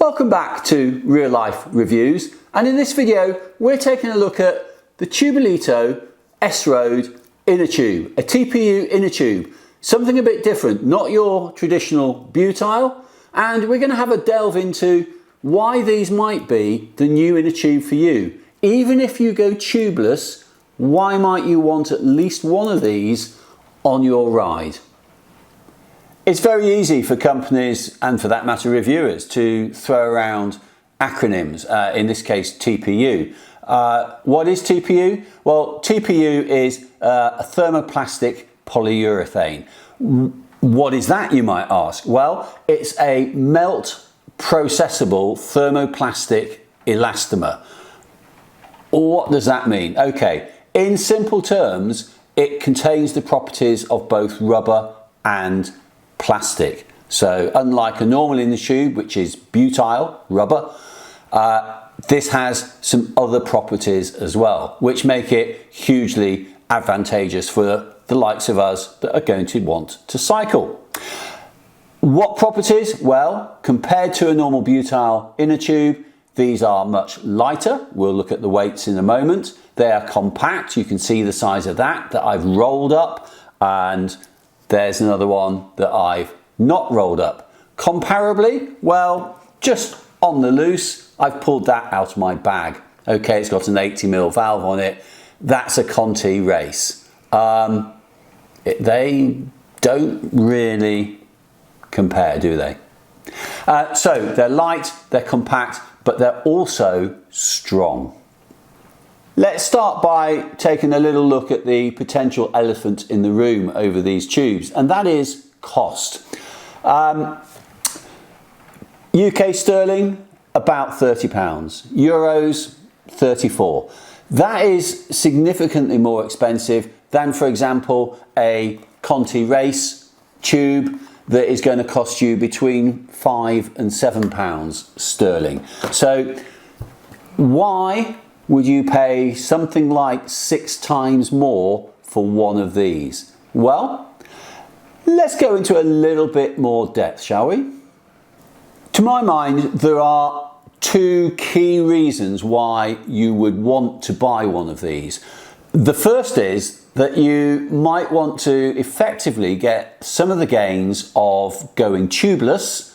Welcome back to Real Life Reviews, and in this video we're taking a look at the Tubolito S-Road Inner Tube, a TPU inner tube, something a bit different, not your traditional butyl, and we're going to have a delve into why these might be the new inner tube for you. Even if you go tubeless, why might you want at least one of these on your ride? It's very easy for companies, and for that matter reviewers, to throw around acronyms, in this case TPU. What is TPU? Well, TPU is a thermoplastic polyurethane. What is that, you might ask? Well, it's a melt processable thermoplastic elastomer. What does that mean? Okay, in simple terms, it contains the properties of both rubber and plastic. So unlike a normal inner tube, which is butyl, rubber, this has some other properties as well, which make it hugely advantageous for the likes of us that are going to want to cycle. What properties? Well, compared to a normal butyl inner tube, these are much lighter. We'll look at the weights in a moment. They are compact. You can see the size of that I've rolled up, and there's another one that I've not rolled up. Comparably, well, just on the loose, I've pulled that out of my bag. Okay, it's got an 80mm valve on it. That's a Conti race. They don't really compare, do they? So they're light, they're compact, but they're also strong. Let's start by taking a little look at the potential elephant in the room over these tubes, and that is cost. UK sterling, about £30, euros, 34. That is significantly more expensive than, for example, a Conti race tube that is going to cost you between £5 and £7 sterling. So why would you pay something like 6 times more for one of these? Well, let's go into a little bit more depth, shall we? To my mind, there are two key reasons why you would want to buy one of these. The first is that you might want to effectively get some of the gains of going tubeless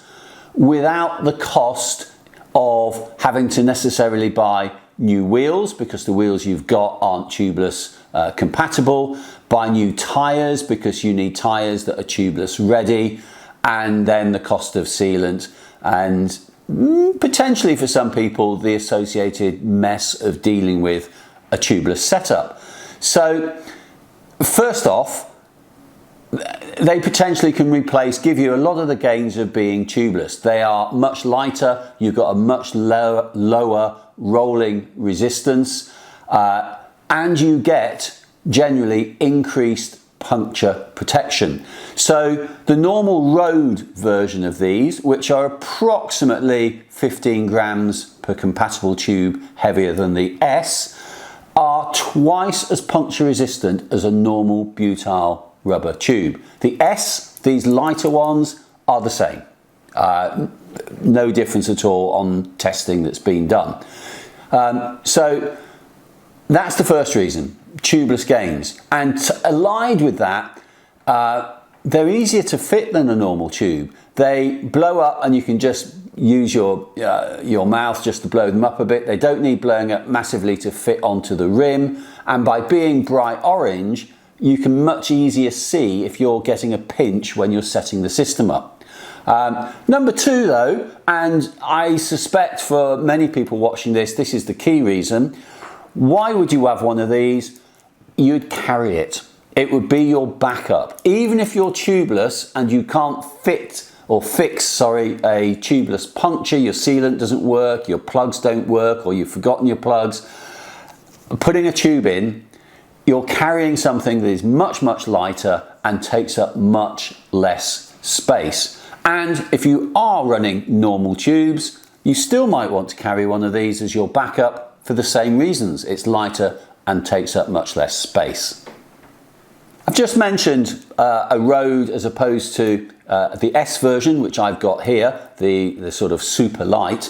without the cost of having to necessarily buy new wheels, because the wheels you've got aren't tubeless compatible, buy new tyres because you need tyres that are tubeless ready, and then the cost of sealant, and potentially for some people the associated mess of dealing with a tubeless setup. So first off, they potentially can give you a lot of the gains of being tubeless. They are much lighter, you've got a much lower rolling resistance, and you get generally increased puncture protection. So the normal road version of these, which are approximately 15 grams per compatible tube heavier than the S, are twice as puncture resistant as a normal butyl rubber tube. The S, these lighter ones, are the same. No difference at all on testing that's been done. So that's the first reason, tubeless gains. And allied with that, they're easier to fit than a normal tube. They blow up and you can just use your mouth just to blow them up a bit. They don't need blowing up massively to fit onto the rim. And by being bright orange, you can much easier see if you're getting a pinch when you're setting the system up. Number two though, and I suspect for many people watching this is the key reason, why would you have one of these? You'd carry it. It would be your backup. Even if you're tubeless and you can't fix a tubeless puncture, your sealant doesn't work, your plugs don't work, or you've forgotten your plugs, putting a tube in, you're carrying something that is much, much lighter and takes up much less space. And if you are running normal tubes, you still might want to carry one of these as your backup for the same reasons. It's lighter and takes up much less space. I've just mentioned a road as opposed to the S version, which I've got here, the sort of super light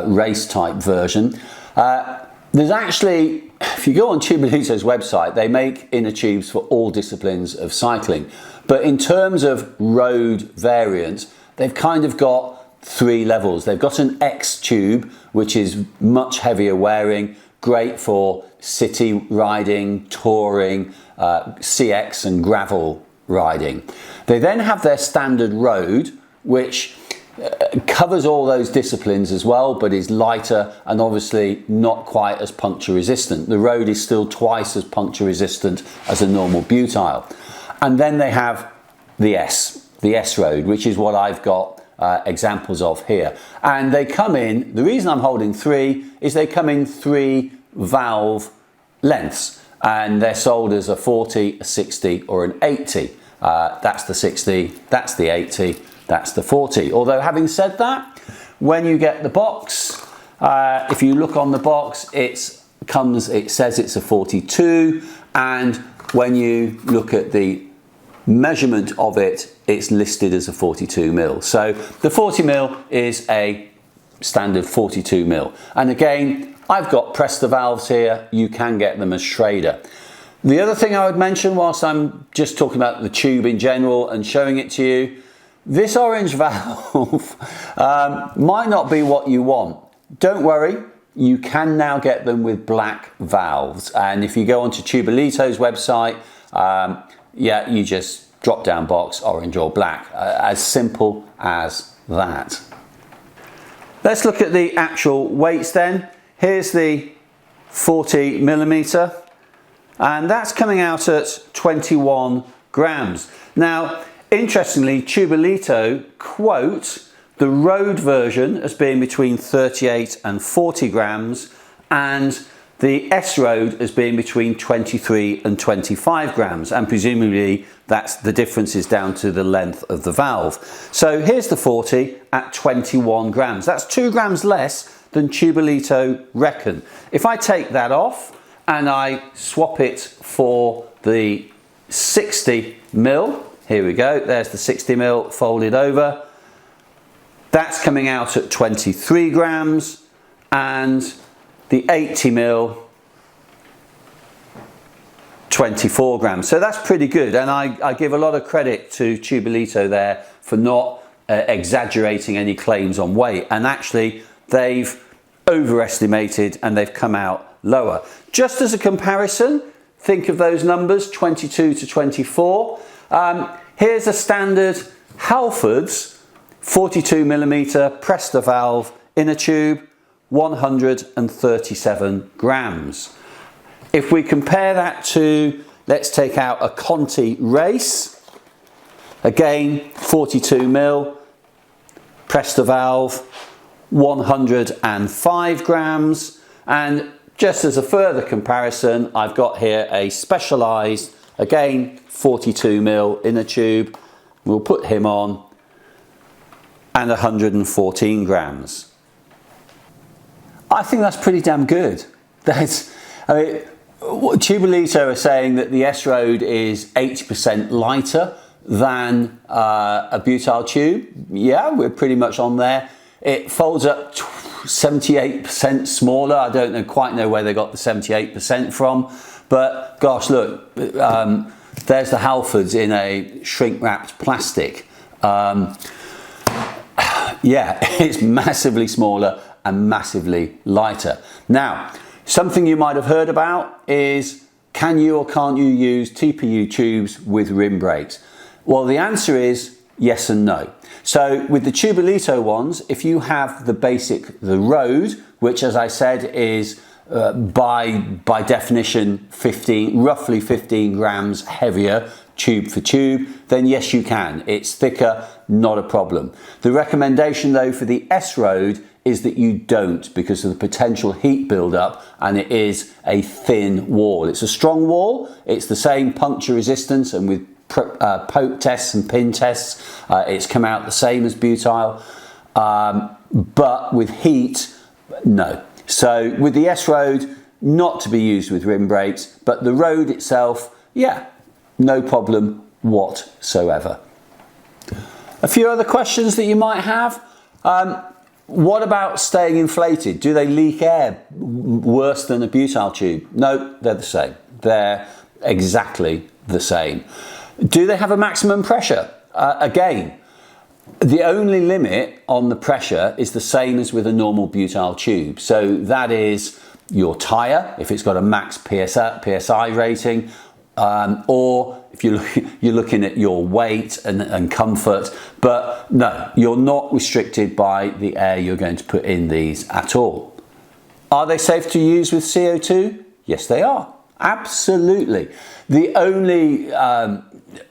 race type version. There's actually, if you go on Tubolito's website, they make inner tubes for all disciplines of cycling. But in terms of road variants, they've kind of got 3 levels. They've got an X tube, which is much heavier wearing, great for city riding, touring, CX and gravel riding. They then have their standard road, which covers all those disciplines as well, but is lighter and obviously not quite as puncture resistant. The road is still twice as puncture resistant as a normal butyl. And then they have the S-Road, which is what I've got examples of here. And they come in, the reason I'm holding 3 is they come in 3 valve lengths, and they're sold as a 40, a 60 or an 80. That's the 60, that's the 80, that's the 40. Although having said that, when you get the box, if you look on the box, it says it's a 42, and when you look at the measurement of it, it's listed as a 42 mil. So the 40 mil is a standard 42 mil. And again, I've got Presta valves here. You can get them as Schrader. The other thing I would mention, whilst I'm just talking about the tube in general and showing it to you, this orange valve might not be what you want. Don't worry, you can now get them with black valves. And if you go onto Tubolito's website, yeah, you just drop down box, orange or black, as simple as that. Let's look at the actual weights then. Here's the 40 millimeter, and that's coming out at 21 grams. Now, interestingly, Tubolito quote the road version as being between 38 and 40 grams, and the S-Road as being between 23 and 25 grams, and presumably that's the difference is down to the length of the valve. So here's the 40 at 21 grams. That's 2 grams less than Tubolito reckon. If I take that off and I swap it for the 60 mil, here we go, there's the 60 mil folded over, that's coming out at 23 grams, and the 80 mil 24 grams. So that's pretty good, and I give a lot of credit to Tubolito there for not exaggerating any claims on weight, and actually they've overestimated and they've come out lower. Just as a comparison, think of those numbers 22 to 24. Here's a standard Halfords 42 millimeter Presta valve inner tube, 137 grams. If we compare that to, let's take out a Conti Race, again 42 mil Presta valve, 105 grams, and just as a further comparison, I've got here a Specialized, again 42 mil inner tube. We'll put him on, and 114 grams. I think that's pretty damn good. I mean, Tubolito are saying that the S-Road is 80% lighter than a butyl tube. Yeah, we're pretty much on there. It folds up 78% smaller. I don't quite know where they got the 78% from, but gosh, look, there's the Halfords in a shrink-wrapped plastic. Yeah, it's massively smaller and massively lighter. Now, something you might have heard about is, can you or can't you use TPU tubes with rim brakes? Well, the answer is yes and no. So with the Tubolito ones, if you have the road, which as I said is by definition roughly 15 grams heavier tube for tube, then yes you can. It's thicker, not a problem. The recommendation though for the S-Road is that you don't, because of the potential heat buildup, and it is a thin wall. It's a strong wall, it's the same puncture resistance, and with poke tests and pin tests, it's come out the same as butyl, but with heat, no. So with the S-Road, not to be used with rim brakes, but the road itself, yeah, no problem whatsoever. A few other questions that you might have. What about staying inflated? Do they leak air worse than a butyl tube? No, they're the same. They're exactly the same. Do they have a maximum pressure? Again, the only limit on the pressure is the same as with a normal butyl tube. So that is your tyre, if it's got a max PSI rating, or if you're looking at your weight and comfort. But no, you're not restricted by the air you're going to put in these at all. Are they safe to use with CO2? Yes, they are. Absolutely. The only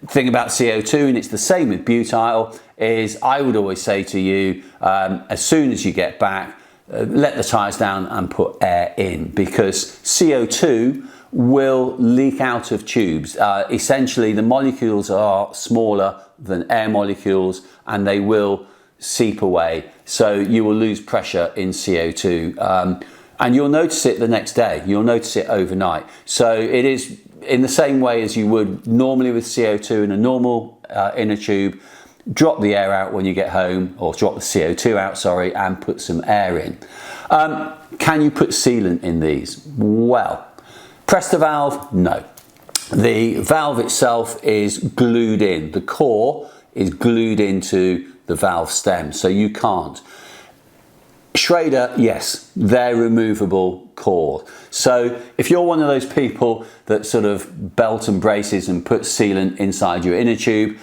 thing about CO2, and it's the same with butyl, is I would always say to you, as soon as you get back, let the tyres down and put air in, because CO2 will leak out of tubes. Essentially, the molecules are smaller than air molecules and they will seep away. So you will lose pressure in CO2. And you'll notice it the next day. You'll notice it overnight. So it is in the same way as you would normally with CO2 in a normal inner tube. Drop the air out when you get home, or drop the CO2 out, sorry, and put some air in. Can you put sealant in these? Well, press the valve? No. The valve itself is glued in. The core is glued into the valve stem, so you can't. Schrader, yes, they're removable core. So if you're one of those people that sort of belt and braces and put sealant inside your inner tube,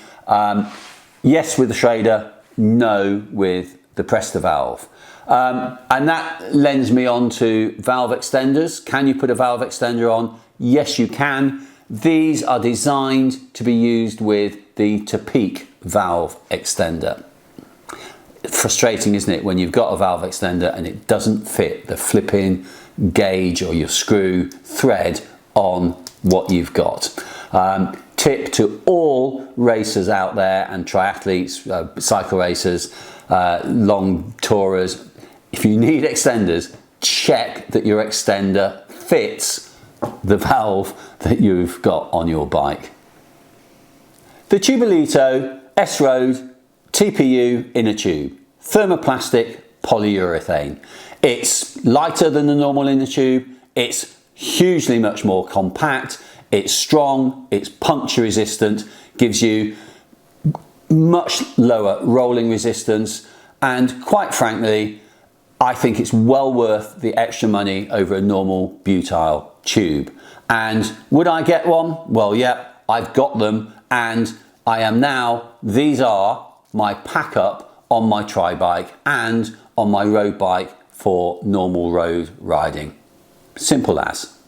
yes with the Schrader, no with the Presta valve. And that lends me on to valve extenders. Can you put a valve extender on? Yes, you can. These are designed to be used with the to-peak valve extender. Frustrating, isn't it, when you've got a valve extender and it doesn't fit the flipping gauge or your screw thread on what you've got. Tip to all racers out there and triathletes, cycle racers, long tourers, if you need extenders, check that your extender fits the valve that you've got on your bike. The Tubolito S-Road TPU inner tube, thermoplastic polyurethane. It's lighter than the normal inner tube, it's hugely much more compact, it's strong, it's puncture resistant, gives you much lower rolling resistance, and quite frankly, I think it's well worth the extra money over a normal butyl tube. And would I get one? Well, yeah, I've got them, and I am now, these are my pack up on my tri bike and on my road bike for normal road riding. Simple as.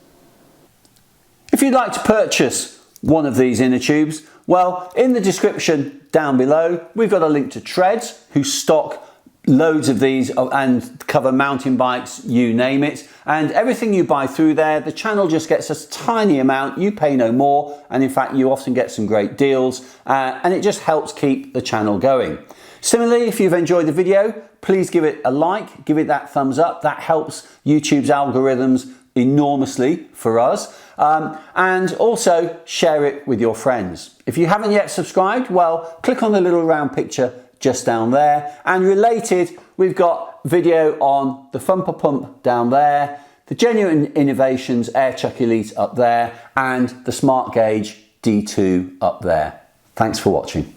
If you'd like to purchase one of these inner tubes, well, in the description down below, we've got a link to Tredz, who stock loads of these and cover mountain bikes, you name it. And everything you buy through there, the channel just gets a tiny amount, you pay no more, and in fact you often get some great deals, and it just helps keep the channel going. Similarly, if you've enjoyed the video, please give it a like, give it that thumbs up. That helps YouTube's algorithms enormously for us. And also share it with your friends. If you haven't yet subscribed, well, click on the little round picture just down there. And related, we've got video on the Thumper Pump down there, the Genuine Innovations Air Chuck Elite up there, and the Smart Gauge D2 up there. Thanks for watching.